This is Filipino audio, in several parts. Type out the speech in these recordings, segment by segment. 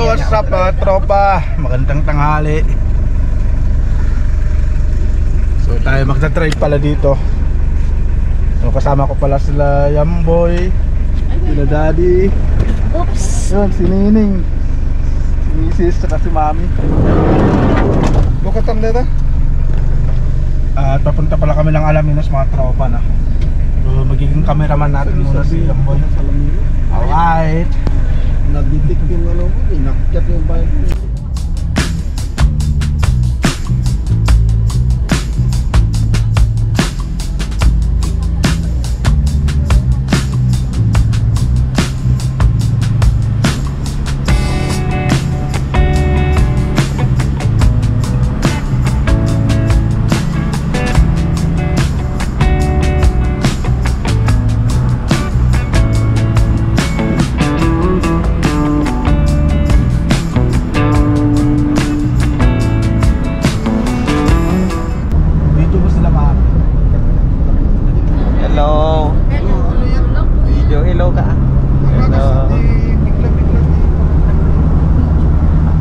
What's up tropa? Magandang tanghali. So tayo magta-trade pala dito. So kasama ko pala sila Yamboy, sila Daddy. Oops. Yun, si Nining, si Mrs. saka si Mami. Bukatan dito. At papunta pala kami ng Alaminos mga tropa na. So magiging cameraman natin muna si Yamboy. Alright. Nabitik yung ano mo, inakyat yung bayan mo.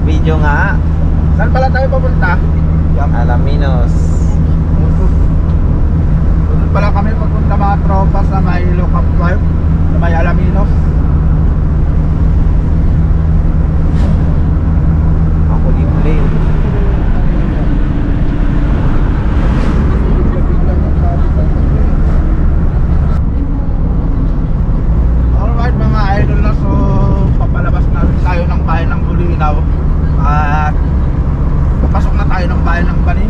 Video nga. Saan pala tayo papunta? Alaminos. Doon pala kami papunta mga tropa sa may Lockup Drive, sa may Alaminos. Ako libre. Alright mga idol na, so papalabas na rin tayo ng bayan ng Bulinaw. At papasok na tayo ng bayan ng Bani.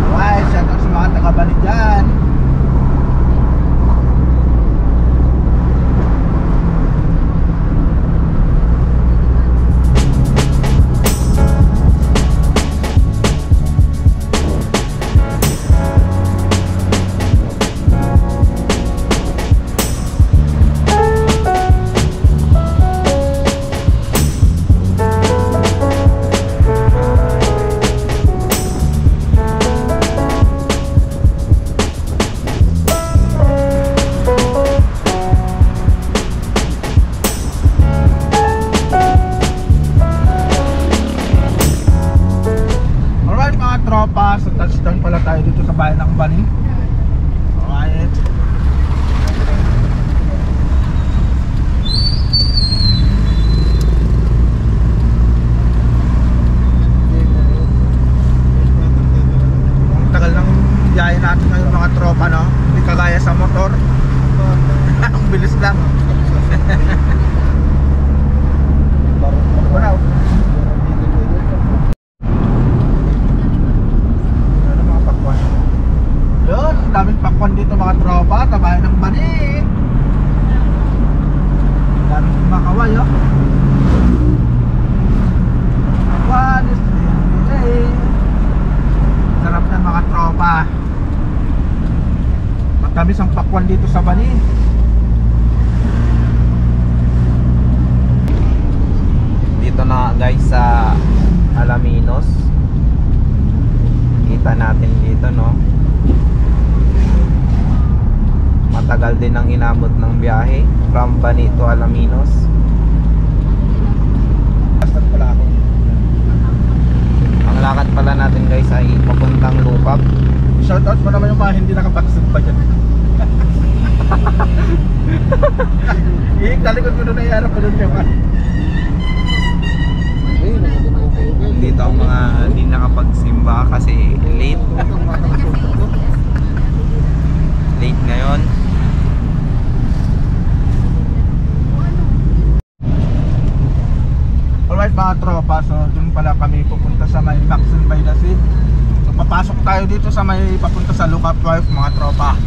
Alright, shout out sa mga taga-Bani dyan. Tropa, so touchdown pala tayo dito sa bayan ng Bani. Alright. Ang tagal ng biyahe natin ngayon mga tropa, no? Hindi kagaya sa motor. Ang bilis lang. Wow. Daming pakwan dito mga tropa, tabayan ng Bani. Daming makaway, oh. Pakwan is hey. Sarap na mga tropa. Matamis ang pakwan dito sa Bani. Dito na guys sa Alaminos. Kita natin dito, no? Matagal din ang inabot ng biyahe from Bani to Alaminos. Pala ako. Ang lakad pala natin guys ay papuntang Lukap. Shoutout mo naman yung mga hindi nakapaksin pa dyan. Talikod ko doon na iarap ko doon naman. Dito ang mga hindi nakapagsimba kasi late. papasok tayo dito sa may papunta sa Lookout Wharf mga tropa.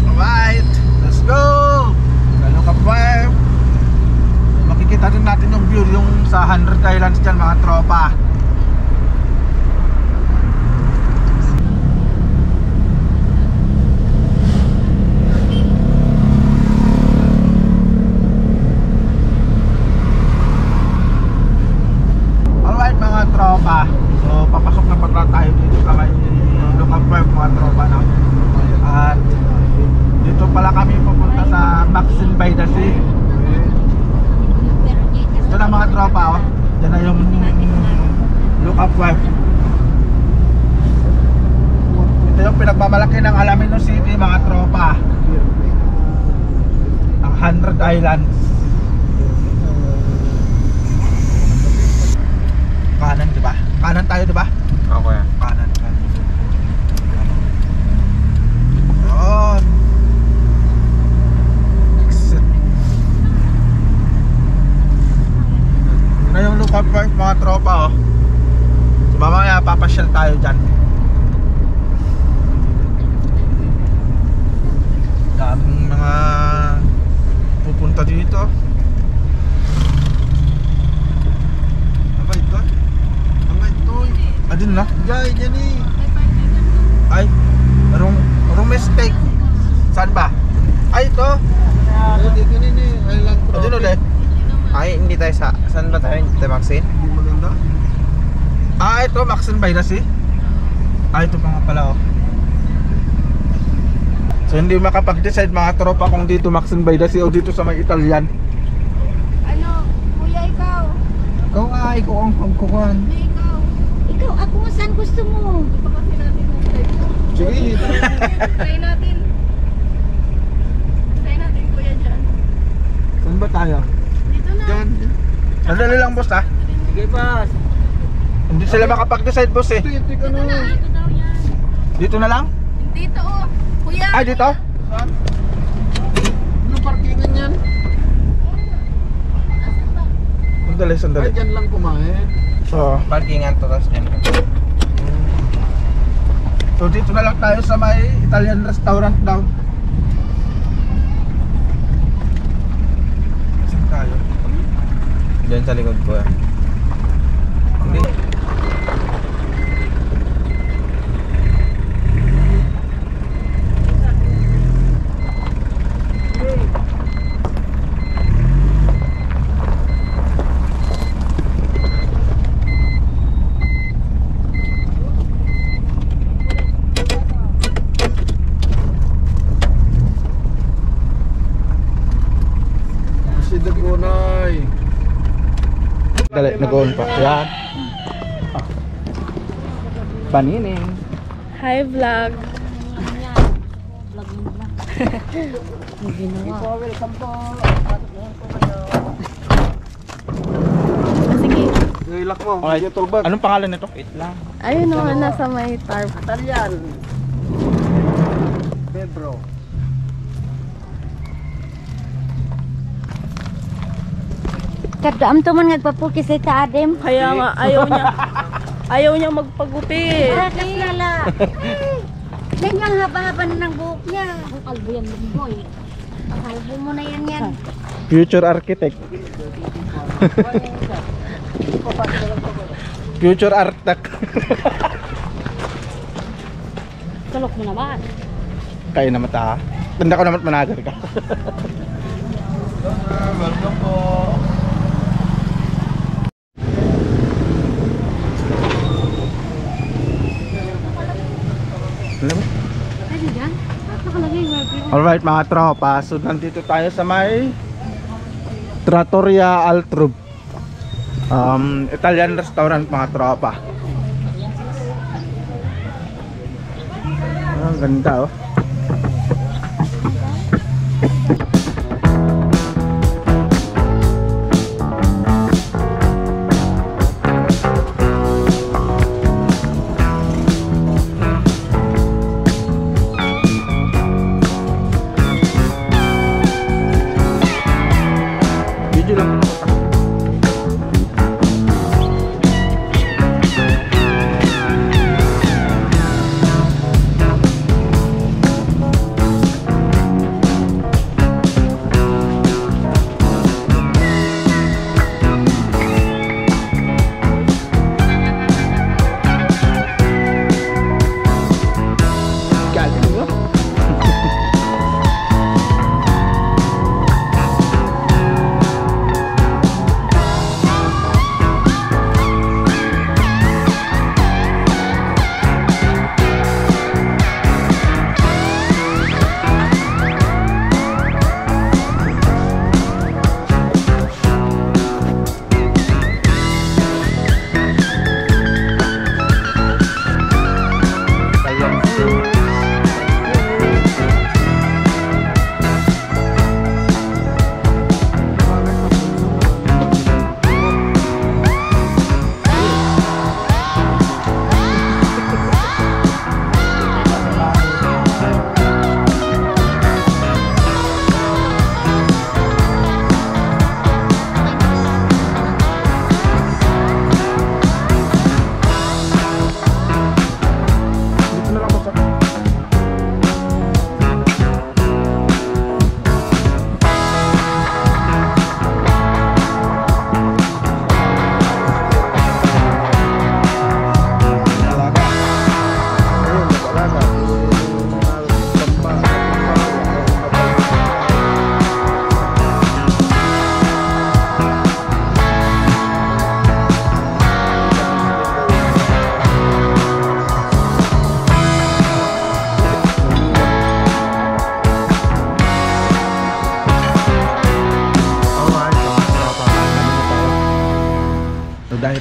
Alright, let's go! Sa Lookout Wharf. Makikita din natin yung view yung sa 100 Islands dyan mga tropa. Mga tropa, so papasok na pala tayo dito sa may Lookout Wharf mga tropa, no? At dito pala kami pupunta sa Maxine by the Sea. Ito na mga tropa, oh. Yan na yung Lookout Wharf. Ito yung pinagmamalaki ng Alamino City mga tropa, ang 100 Islands. Kanan, di ba? Kanan tayo, di ba? Ako yan. Kanan. Yun. Exit. Yun na yung Lookout Wharf mga tropa, oh. So mamaya papasyal tayo dyan. Daming mga pupunta dito. Adin na? Jai, dyan eh. Ay, merong mistake. Saan ba? Ay, ito. Dito din eh. Island Pro. Adin ulit. Ay, hindi tayo sa... Saan ba tayo? Hindi tayo Maxine? Hindi maganda. Ah, ito, Maxine by the Sea. Ah, ito pa nga pala, oh. So, hindi makapag-decide mga tropa kung dito Maxine by the Sea o dito sa may Italian. Ano, kuya ikaw? Ikaw ay, ikaw ang pagkukuhan. Hindi ikaw. Ikaw, ako saan gusto mo? Ito kasi natin yung live ko. Sige. Try natin. Try natin kuya dyan. Saan ba tayo? Dito na. Dyan. Sandali lang, boss, ha? Sige, boss. Hindi sila makapag-decide, boss, eh. Titik ano. Dito na. Dito daw yan. Dito na lang? Dito oh. Kuya. Ah, dito? Saan? Ano parkingan yan? Sandali, Ay, sandali. dyan lang kumain. So, Parkingan to, tapos dyan. so dito na lang tayo sa may Italian restaurant daw. Saan tayo? Dyan sa likod ko yan. Hindi. Si Dagonay. Dali, nag-on pa. Yan. Panining. Hi vlog. Welcome po. Sige. Ilak mo. Okay. Yung tulbag. Anong pangalan nito? Wait lang. Ayun o, nasa may tarp. Italian. Pedro. Kadam to man nagpapulki sa Adem. Kaya nga, ayaw niya magpagupit. Bakit lala? Ganyan haba-haba na ng buhok niya. Kalbo yan boy. Kalbo mo na yan. Future architect. Future architect. Kalok mo naman. Kaya naman ta. Tanda ko naman manager ka. Welcome po. Alam mo? Pwede dyan? Bakit nakalagay web? Alright mga tropa, so nandito tayo sa may Trattoria Altrub, Italian restaurant mga tropa. Ang ganda oh. Video lang ako.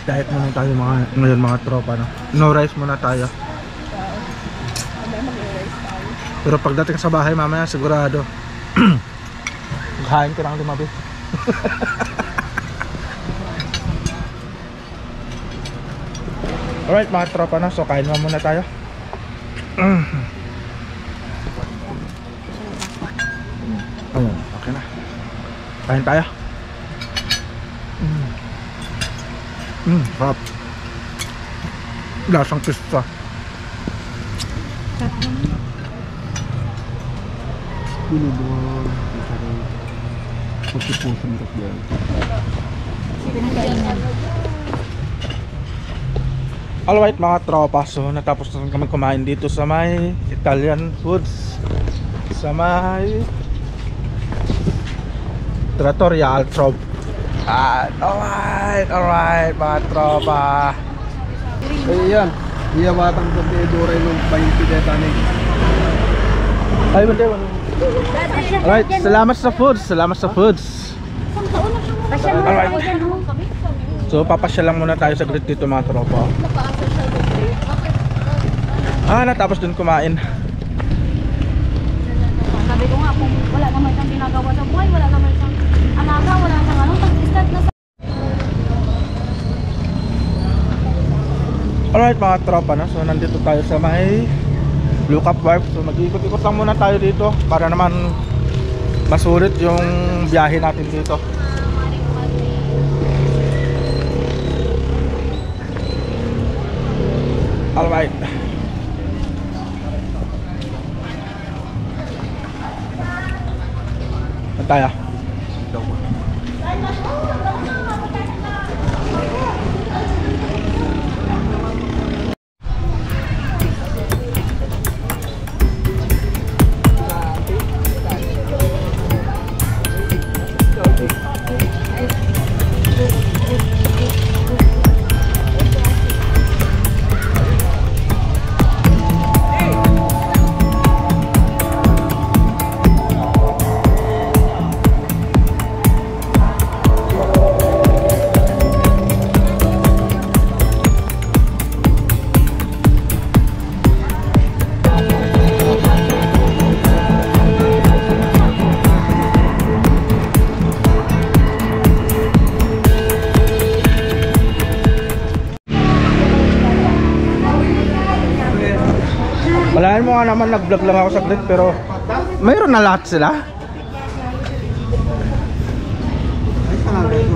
Diet muna tayo ngayon mga tropa, no? No rice muna tayo. Pero pagdating sa bahay mamaya sigurado kain ko ng limabi. Alright mga tropa, no? So kain muna tayo. Okay na. Kain tayo. Sarap. Lasang pista. Binubuhan. Pagkipusan ka yan. Alright mga tropa, so natapos na kami kumain dito sa may Italian foods, sa may Trattoria Altrove. Alright mga tropa. Ayan. Iyawatang sa Teodora yung 20 detanig. Ay, hindi. Alright, salamat sa foods. Alright. So papasya lang muna tayo sa grid dito mga tropa. Natapos dun kumain. Sabi ko nga, kung wala naman siyang ginagawa sa buhay, wala naman siyang alaga, wala siyang ano, tag-start na sa... Alright mga tropa, no? So nandito tayo sa may Blue Cap Wharf. So mag-ikot-ikot lang muna tayo dito para naman masulit yung biyahe natin dito. Alright. Tayo. Malahan mo nga naman nag-vlog lang ako saglit pero mayroon na lahat sila.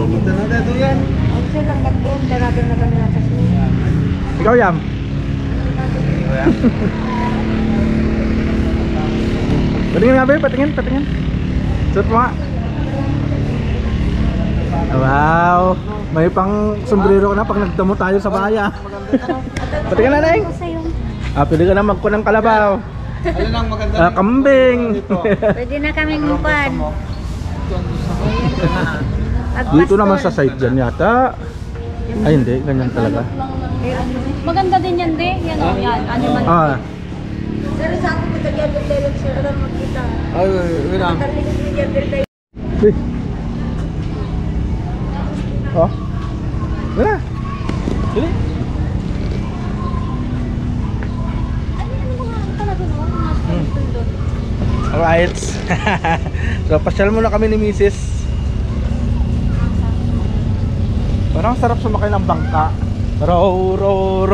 Punta na tayo yan. Ang sila lang nag-enda natin na kami natas niya. Ikaw Yam. Patingin nga ba? Patingin. Suot mo nga. Wow. May pang sombrero ka na pag nagdamo tayo sa baya. Patingin na Neng. Pwede ka na magkuha ng kalabaw. Alin ang maganda? Kambing. Pwede na kaming umpan. Dito naman sa side dyan yata. Ay hindi, ganyan talaga. Maganda din yan, de. Yan, oh, yan. Animal. Ah, Pero sa ako matagyan din sir alam magkita. Ay, wait lang. eh. Oh. Wala. Dili. Alright. So pasyal muna kami ni Mrs. Parang sarap sumakay ng bangka. Row.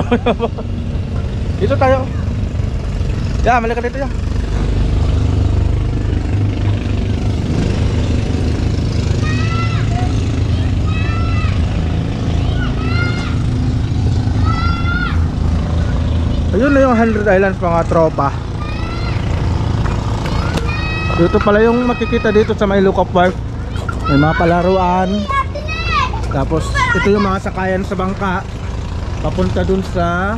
Dito tayo. Ya, balik ka dito ya. Ayun na yung 100 Islands mga tropa. Dito pala yung makikita dito sa may Luca Park. May mga palaruan. Tapos ito yung mga sakayan sa bangka papunta dun sa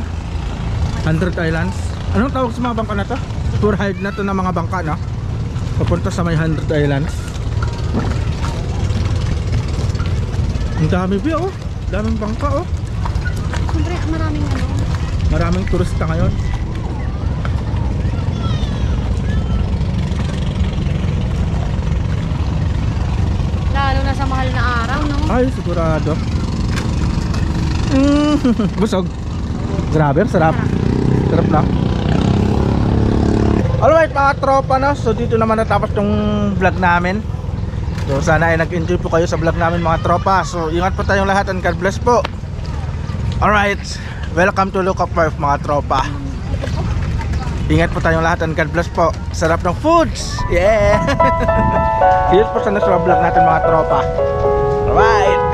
100 Islands. Anong tawag sa mga bangka na to? Tour guide na to ng mga bangka, no? Papunta sa may 100 Islands. Ang dami ba oh. Daming bangka oh. Siyempre, maraming ano. Maraming turista ngayon. Lalo na sa mahal na araw, no? Ay, sigurado. Busog. Grabe, sarap. Sarap na. Alright mga tropa na. So dito naman natapos tong vlog namin. So sana ay nag-enjoy po kayo sa vlog namin mga tropa. So ingat po tayong lahat and God bless po. Alright. Welcome to Luca Park mga tropa. Ingat po tayong lahat and God bless po. Sarap ng foods. Yeah. See you po sa next vlog natin mga tropa. Alright.